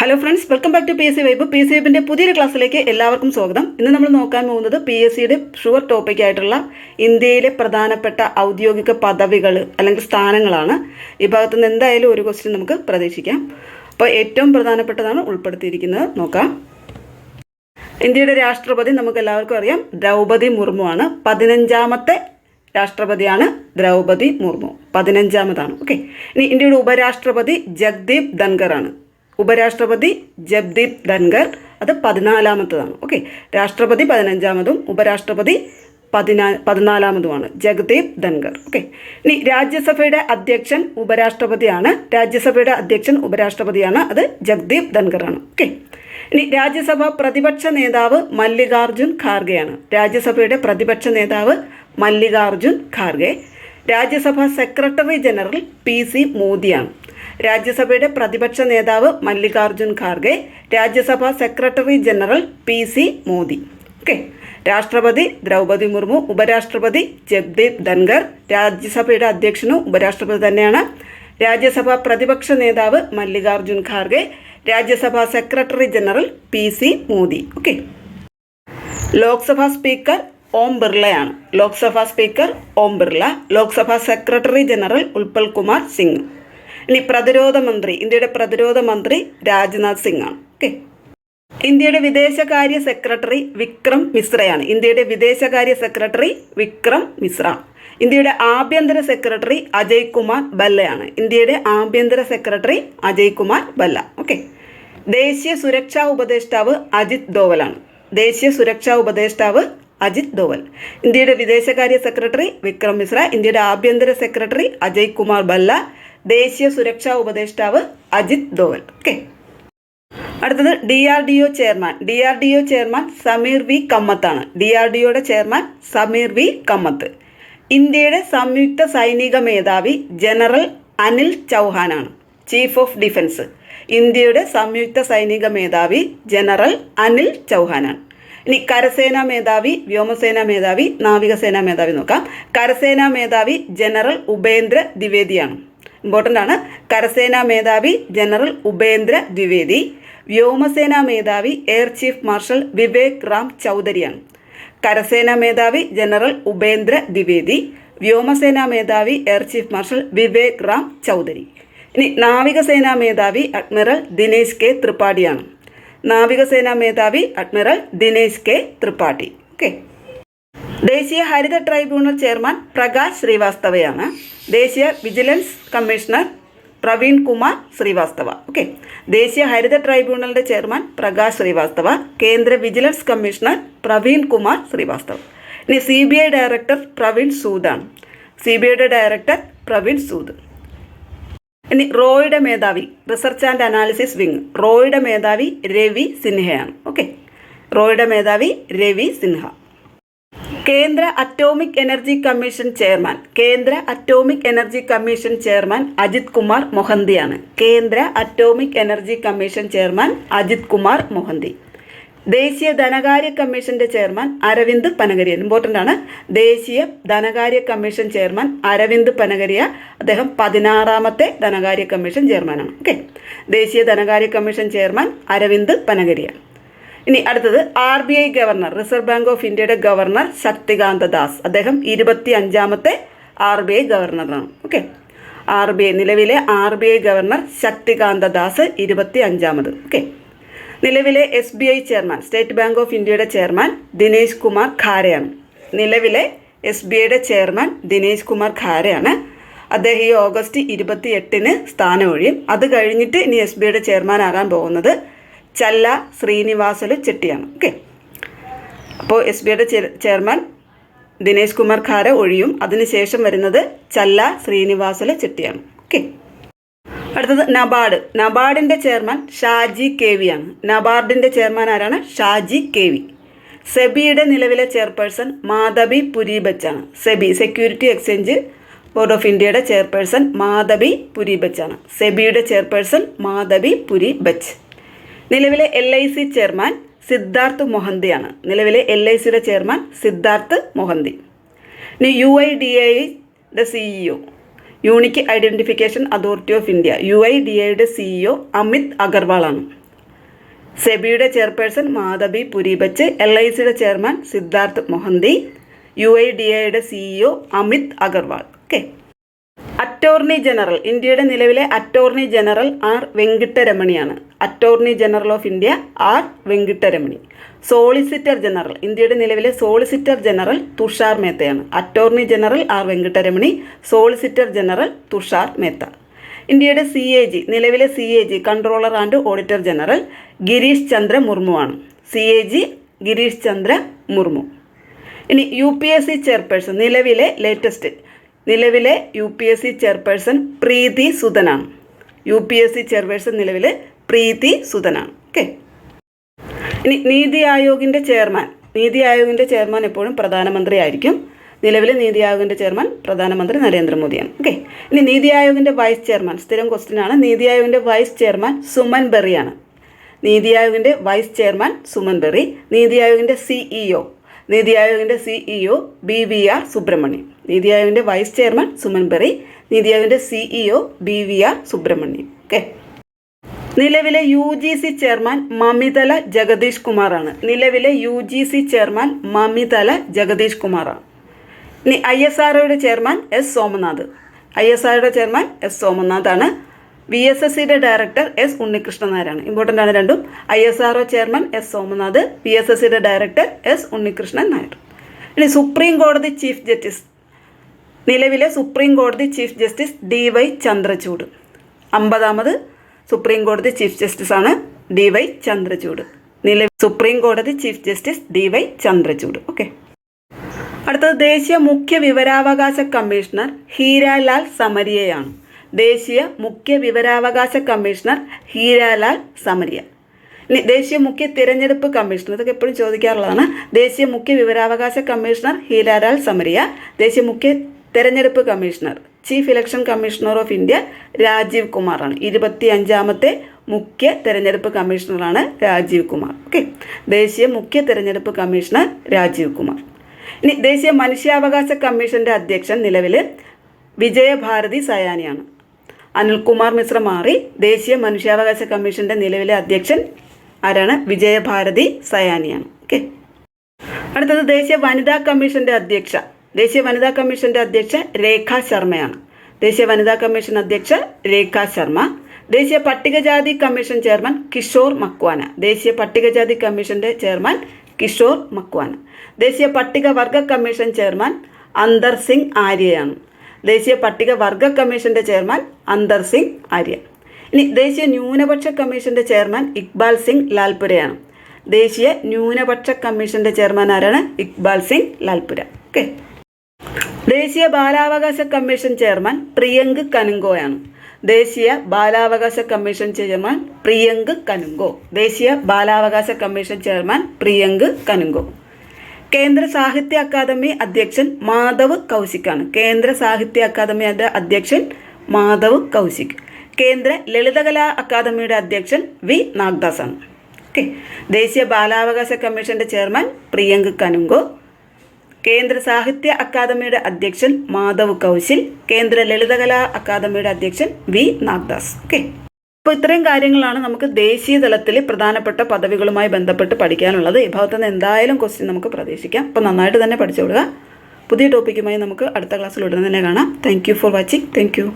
Hello friends, welcome back to P S C vibe. P S C വൈബിൻ്റെ പുതിയൊരു ക്ലാസ്സിലേക്ക് എല്ലാവർക്കും സ്വാഗതം. ഇന്ന് നമ്മൾ നോക്കാൻ പോകുന്നത് പി എസ് സിയുടെ ഷുവർ ടോപ്പിക് ആയിട്ടുള്ള ഇന്ത്യയിലെ പ്രധാനപ്പെട്ട ഔദ്യോഗിക പദവികൾ അല്ലെങ്കിൽ സ്ഥാനങ്ങളാണ്. ഈ ഭാഗത്തു നിന്ന് എന്തായാലും ഒരു ക്വസ്റ്റ്യൻ നമുക്ക് പ്രതീക്ഷിക്കാം. അപ്പോൾ ഏറ്റവും പ്രധാനപ്പെട്ടതാണ് ഉൾപ്പെടുത്തിയിരിക്കുന്നത്. നോക്കാം. ഇന്ത്യയുടെ രാഷ്ട്രപതി നമുക്ക് എല്ലാവർക്കും അറിയാം, ദ്രൗപദി മുർമു ആണ്. 15ാമത്തെ രാഷ്ട്രപതിയാണ് ദ്രൗപദി മുർമു, 15ാമതാണ്. ഓക്കെ. ഇനി ഇന്ത്യയുടെ ഉപരാഷ്ട്രപതി ജഗ്ദീപ് ധൻഖർ ആണ്. ഉപരാഷ്ട്രപതി ജഗ്ദീപ് ധൻഖർ, അത് 14ാമത്തതാണ്. ഓക്കെ. രാഷ്ട്രപതി 15ാമതും ഉപരാഷ്ട്രപതി 14ാമതുമാണ് ജഗ്ദീപ് ധൻഖർ. ഓക്കെ. ഇനി രാജ്യസഭയുടെ അധ്യക്ഷൻ ഉപരാഷ്ട്രപതിയാണ്. അത് ജഗ്ദീപ് ധൻഖർ ആണ്. ഓക്കെ. ഇനി രാജ്യസഭ പ്രതിപക്ഷ നേതാവ് മല്ലികാർജുൻ ഖാർഗെയാണ്. രാജ്യസഭയുടെ പ്രതിപക്ഷ നേതാവ് Mallikarjun Kharge. Rajya Sabha secretary general PC മോദിയാണ്. രാജ്യസഭയുടെ പ്രതിപക്ഷ നേതാവ് Mallikarjun Kharge, Rajya Sabha secretary general PC Modi. Okay. രാഷ്ട്രപതി ദ്രൗപദി മുർമു, ഉപരാഷ്ട്രപതി ജഗ്ദീപ് ധൻഖർ, രാജ്യസഭയുടെ അധ്യക്ഷനും ഉപരാഷ്ട്രപതി തന്നെയാണ്. രാജ്യസഭ പ്രതിപക്ഷ നേതാവ് Mallikarjun Kharge, Rajya Sabha secretary general PC Modi. Okay. Lok Sabha speaker Om ബിർളയാണ്. Lok Sabha secretary general Utpal Kumar Singh. ഇനി പ്രതിരോധ മന്ത്രി, ഇന്ത്യയുടെ പ്രതിരോധ മന്ത്രി രാജ്നാഥ് സിംഗ് ആണ്. ഓക്കെ. ഇന്ത്യയുടെ വിദേശകാര്യ സെക്രട്ടറി വിക്രം മിശ്രയാണ്. ഇന്ത്യയുടെ ആഭ്യന്തര സെക്രട്ടറി അജയ് കുമാർ ഭല്ലയാണ്. ഓക്കെ. ദേശീയ സുരക്ഷാ ഉപദേഷ്ടാവ് അജിത് ഡോവലാണ്. ഇന്ത്യയുടെ വിദേശകാര്യ സെക്രട്ടറി വിക്രം മിശ്ര, ഇന്ത്യയുടെ ആഭ്യന്തര സെക്രട്ടറി അജയ് കുമാർ ഭല്ല, ദേശീയ സുരക്ഷാ ഉപദേഷ്ടാവ് അജിത് ഡോവൽ. ഓക്കെ. അടുത്തത് DRDO ചെയർമാൻ സമീർ വി കമ്മത്താണ്. DRDOയുടെ ചെയർമാൻ സമീർ വി കമ്മത്ത്. ഇന്ത്യയുടെ സംയുക്ത സൈനിക മേധാവി ജനറൽ അനിൽ ചൗഹാനാണ്. Chief of defence. ഇന്ത്യയുടെ സംയുക്ത സൈനിക മേധാവി ജനറൽ അനിൽ ചൗഹാനാണ്. ഇനി കരസേനാ മേധാവി, വ്യോമസേനാ മേധാവി, നാവികസേനാ മേധാവി നോക്കാം. കരസേനാ മേധാവി ജനറൽ ഉപേന്ദ്ര ദ്വിവേദിയാണ്. ഇമ്പോർട്ടൻ്റ് ആണ്. കരസേനാ മേധാവി ജനറൽ ഉപേന്ദ്ര ദ്വിവേദി. വ്യോമസേനാ മേധാവി air chief marshal Vivek Ram ചൗധരിയാണ്. കരസേനാ മേധാവി ജനറൽ ഉപേന്ദ്ര ദ്വിവേദി. വ്യോമസേനാ മേധാവി air chief marshal Vivek Ram Chaudhary. ഇനി നാവികസേനാ മേധാവി അഡ്മിറൽ ദിനേശ് കെ ത്രിപാഠിയാണ്. ഓക്കെ. ദേശീയ ഹരിത ട്രൈബ്യൂണൽ ചെയർമാൻ പ്രകാശ് ശ്രീവാസ്തവയാണ്. ദേശീയ vigilance commissioner Praveen Kumar Srivastava. Okay. ദേശീയ ഹരിത ട്രൈബ്യൂണലിന്റെ ചെയർമാൻ പ്രകാശ് ശ്രീവാസ്തവ, കേന്ദ്ര വിജിലൻസ് കമ്മീഷണർ പ്രവീൺ കുമാർ ശ്രീവാസ്തവ. ഇനി CBI ഡയറക്ടർ പ്രവീൺ സൂദാണ്. ഇനി റോയുടെ മേധാവി, റിസർച്ച് ആൻഡ് അനാലിസിസ് വിങ്, റോയുടെ മേധാവി രവി സിൻഹയാണ്. ഓക്കെ. കേന്ദ്ര atomic energy commission chairman Ajit Kumar മൊഹന്തിയാണ്. ദേശീയ ധനകാര്യ കമ്മീഷന്റെ ചെയർമാൻ അരവിന്ദ് പനഗരിയ. ഇമ്പോർട്ടൻ്റ് ആണ്. ദേശീയ ധനകാര്യ കമ്മീഷൻ ചെയർമാൻ അരവിന്ദ് പനഗരിയ. അദ്ദേഹം 16ാമത്തെ ധനകാര്യ കമ്മീഷൻ ചെയർമാനാണ്. ഓക്കെ. ദേശീയ ധനകാര്യ കമ്മീഷൻ ചെയർമാൻ അരവിന്ദ് പനഗരിയ. ഇനി അടുത്തത് RBI governor, reserve bank of ഇന്ത്യയുടെ ഗവർണർ ശക്തികാന്ത ദാസ്. അദ്ദേഹം 25ാമത്തെ RBI ഗവർണറാണ്. ഓക്കെ. നിലവിലെ RBI ഗവർണർ ശക്തികാന്ത ദാസ് 25ാമത്. ഓക്കെ. നിലവിലെ SBI chairman, state bank of ഇന്ത്യയുടെ ചെയർമാൻ ദിനേശ് കുമാർ ഖാരയാണ്. അദ്ദേഹം ഈ ഓഗസ്റ്റ് 28-ന് സ്ഥാനമൊഴിയും. അത് കഴിഞ്ഞിട്ട് ഇനി SBIയുടെ ചെയർമാൻ ആകാൻ പോകുന്നത് ചല്ല ശ്രീനിവാസലു ചെട്ടിയാണ്. ഓക്കെ. അപ്പോൾ SBIയുടെ ചെയർമാൻ ദിനേശ് കുമാർ ഖാര ഒഴിയും. അതിനുശേഷം വരുന്നത് ചല്ല ശ്രീനിവാസലു ചെട്ടിയാണ്. ഓക്കെ. അടുത്തത് നബാർഡിന്റെ ചെയർമാൻ ഷാജി KV ആണ്. ആരാണ്? ഷാജി KV. സെബിയുടെ നിലവിലെ ചെയർപേഴ്സൺ മാധബി പുരി ബച്ചാണ്. സെക്യൂരിറ്റി എക്സ്ചേഞ്ച് ബോർഡ് ഓഫ് ഇന്ത്യയുടെ ചെയർപേഴ്സൺ മാധബി പുരി ബച്ചാണ്. സെബിയുടെ ചെയർപേഴ്സൺ മാധബി പുരി ബച്ച്. നിലവിലെ LIC ചെയർമാൻ സിദ്ധാർത്ഥ് മൊഹന്തിയാണ്. ഇനി UIDAIയുടെ CEO, unique identification authority of India, UIDAIയുടെ CEO അമിത് അഗർവാളാണ്. സെബിയുടെ ചെയർപേഴ്സൺ മാധബി പുരിബച്ച്, LICയുടെ ചെയർമാൻ സിദ്ധാർത്ഥ് മൊഹന്തി, UIDAIയുടെ CEO Amit Agarwal. Okay. Attorney general, ഇന്ത്യയുടെ നിലവിലെ അറ്റോർണി ജനറൽ R വെങ്കിട്ടരമണിയാണ്. Attorney general of India R Venkataramani. Solicitor general, ഇന്ത്യയുടെ നിലവിലെ സോളിസിറ്റർ ജനറൽ തുഷാർ മേത്തയാണ്. Attorney general R Venkataramani, solicitor general Tushar Mehta. ഇന്ത്യയുടെ CAG, നിലവിലെ CAG controller and auditor general Girish Chandra Murmu ആണ്. CAG ഗിരീഷ് ചന്ദ്ര മുർമു. ഇനി UPSC ചെയർപേഴ്സൺ, നിലവിലെ UPSC ചെയർപേഴ്സൺ പ്രീതി സുധനാണ്. UPSC ചെയർപേഴ്സൺ നിലവിലെ പ്രീതി സുധനാണ്. ഓക്കെ. ഇനി നീതി ആയോഗിൻ്റെ ചെയർമാൻ എപ്പോഴും പ്രധാനമന്ത്രി ആയിരിക്കും. നിലവിലെ നീതി ആയോഗിൻ്റെ ചെയർമാൻ പ്രധാനമന്ത്രി നരേന്ദ്രമോദിയാണ്. ഓക്കെ. ഇനി നീതി ആയോഗിൻ്റെ വൈസ് ചെയർമാൻ, സ്ഥിരം ക്വസ്റ്റ്യനാണ്. നീതി ആയോഗിൻ്റെ വൈസ് ചെയർമാൻ സുമൻ ബെറിയാണ്. നീതി ആയോഗിൻ്റെ വൈസ് ചെയർമാൻ സുമൻ ബെറി. നീതി ആയോഗിൻ്റെ CEO BVR സുബ്രഹ്മണ്യം. നീതി ആയോഗിൻ്റെ വൈസ് ചെയർമാൻ സുമൻ ബെറി. നീതി ആയോഗിൻ്റെ CEO BVR സുബ്രഹ്മണ്യം. ഓക്കെ. നിലവിലെ UGC ചെയർമാൻ മമിതല ജഗദീഷ് കുമാറാണ്. നിലവിലെ UGC ചെയർമാൻ മമിതല ജഗദീഷ് കുമാറാണ്. ഇനി ISROയുടെ ചെയർമാൻ S സോമനാഥാണ്. VSSCയുടെ ഡയറക്ടർ S ഉണ്ണികൃഷ്ണൻ നായരാണ്. ഇമ്പോർട്ടൻ്റ് ആണ് രണ്ടും. ISRO ചെയർമാൻ S സോമനാഥ്, VSSCയുടെ ഡയറക്ടർ S ഉണ്ണികൃഷ്ണൻ നായർ. ഇനി സുപ്രീം കോടതി ചീഫ് ജസ്റ്റിസ്, നിലവിലെ സുപ്രീം കോടതി ചീഫ് ജസ്റ്റിസ് DY ചന്ദ്രചൂഡ്. 50ാമത് സുപ്രീം കോടതി ചീഫ് ജസ്റ്റിസ് ആണ് DY ചന്ദ്രചൂഡ്. സുപ്രീം കോടതി chief justice DY Chandrachud. Okay. അടുത്തത് ദേശീയ മുഖ്യ വിവരാവകാശ കമ്മീഷണർ ഹീരാലാൽ സമരിയയാണ്. ദേശീയ മുഖ്യ വിവരാവകാശ കമ്മീഷണർ ഹീരാലാൽ സമരിയ. ഇനി ദേശീയ മുഖ്യ തിരഞ്ഞെടുപ്പ് കമ്മീഷണർ, ഇതൊക്കെ എപ്പോഴും ചോദിക്കാറുള്ളതാണ്. ദേശീയ മുഖ്യ വിവരാവകാശ കമ്മീഷണർ ഹീരാലാൽ സമരിയ. ദേശീയ മുഖ്യ തെരഞ്ഞെടുപ്പ് commissioner chief election commissioner of India Rajiv കുമാറാണ്. 25ാമത്തെ മുഖ്യ തെരഞ്ഞെടുപ്പ് കമ്മീഷണറാണ് രാജീവ് കുമാർ. ഓക്കെ. ദേശീയ മുഖ്യ തെരഞ്ഞെടുപ്പ് കമ്മീഷണർ രാജീവ് കുമാർ. ഇനി ദേശീയ മനുഷ്യാവകാശ കമ്മീഷൻ്റെ അധ്യക്ഷൻ നിലവിൽ വിജയഭാരതി സയാനിയാണ്. അനിൽകുമാർ മിശ്ര മാറി. ദേശീയ മനുഷ്യാവകാശ കമ്മീഷൻ്റെ നിലവിലെ അധ്യക്ഷൻ ആരാണ്? വിജയഭാരതി സയാനിയാണ്. ഓക്കെ. അടുത്തത് ദേശീയ വനിതാ കമ്മീഷൻ്റെ അധ്യക്ഷ രേഖ ശർമ്മയാണ്. ദേശീയ വനിതാ കമ്മീഷൻ അധ്യക്ഷ രേഖ ശർമ്മ. ദേശീയ പട്ടികജാതി കമ്മീഷൻ ചെയർമാൻ കിഷോർ മക്വാന. ദേശീയ പട്ടികജാതി കമ്മീഷൻ്റെ ചെയർമാൻ കിഷോർ മക്വാന. ദേശീയ പട്ടികവർഗ കമ്മീഷൻ ചെയർമാൻ അന്തർ സിംഗ് ആര്യയാണ്. ദേശീയ പട്ടികവർഗ കമ്മീഷൻ്റെ ചെയർമാൻ അന്തർ സിംഗ് ആര്യ. ഇനി ദേശീയ ന്യൂനപക്ഷ കമ്മീഷൻ്റെ ചെയർമാൻ ഇക്ബാൽ സിംഗ് ലാൽപുരയാണ്. ദേശീയ ന്യൂനപക്ഷ കമ്മീഷൻ്റെ ചെയർമാൻ ആരാണ്? ഇക്ബാൽ സിംഗ് ലാൽപുര. ഓക്കെ. ദേശീയ ബാലാവകാശ കമ്മീഷൻ ചെയർമാൻ പ്രിയങ്ക് കനുങ്കോയാണ്. ദേശീയ ബാലാവകാശ കമ്മീഷൻ ചെയർമാൻ പ്രിയങ്ക് കനുങ്കോ. ദേശീയ ബാലാവകാശ കമ്മീഷൻ ചെയർമാൻ പ്രിയങ്ക് കനുങ്കോ. കേന്ദ്ര സാഹിത്യ അക്കാദമി അധ്യക്ഷൻ മാധവ് കൗശിക്കാണ്. കേന്ദ്ര സാഹിത്യ അക്കാദമിയുടെ അധ്യക്ഷൻ മാധവ് കൗശിക്. കേന്ദ്ര ലളിതകലാ അക്കാദമിയുടെ അധ്യക്ഷൻ V നാഗ്ദാസ് ആണ്. ഓക്കെ. ദേശീയ ബാലാവകാശ കമ്മീഷൻ്റെ ചെയർമാൻ പ്രിയങ്ക് കനുങ്കോ. കേന്ദ്ര സാഹിത്യ അക്കാദമിയുടെ അധ്യക്ഷൻ മാധവ് കൗശിൽ. കേന്ദ്ര ലളിതകലാ അക്കാദമിയുടെ അധ്യക്ഷൻ V നാഗ്ദാസ്. ഓക്കെ. അപ്പോൾ ഇത്രയും കാര്യങ്ങളാണ് നമുക്ക് ദേശീയ തലത്തിൽ പ്രധാനപ്പെട്ട പദവികളുമായി ബന്ധപ്പെട്ട് പഠിക്കാനുള്ളത്. ഈ ഭാഗത്തു നിന്ന് എന്തായാലും ക്വസ്റ്റ്യൻ നമുക്ക് പ്രതീക്ഷിക്കാം. അപ്പോൾ നന്നായിട്ട് തന്നെ പഠിച്ചു കൊടുക്കുക. പുതിയ ടോപ്പിക്കുമായി നമുക്ക് അടുത്ത ക്ലാസ്സിൽ ഉടനെ തന്നെ കാണാം. Thank you for watching. Thank you.